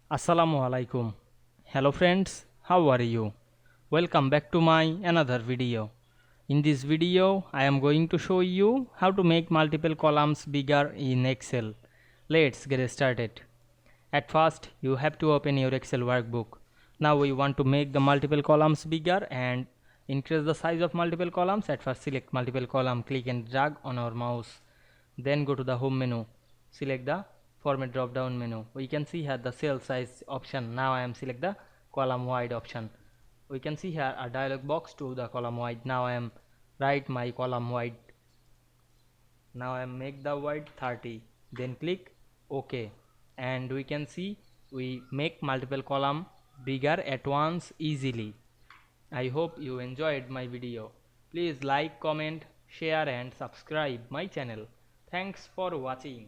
Assalamu Walaikum. Hello friends, how are you? Welcome back to my another video. In this video, I am going to show you how to make multiple columns bigger in Excel. Let's get started. At first, you have to open your Excel workbook. Now we want to make the multiple columns bigger and increase the size of multiple columns. At first, select multiple column, click and drag on our mouse. Then go to the home menu, select the format drop down menu. We can see here the cell size option. Now I am select the column wide option. We can see here a dialog box to the column wide. Now I am write my column wide. Now I am make the wide 30. Then click OK, and we can see we make multiple column bigger at once easily. I hope you enjoyed my video. Please like, comment, share and subscribe my channel. Thanks for watching.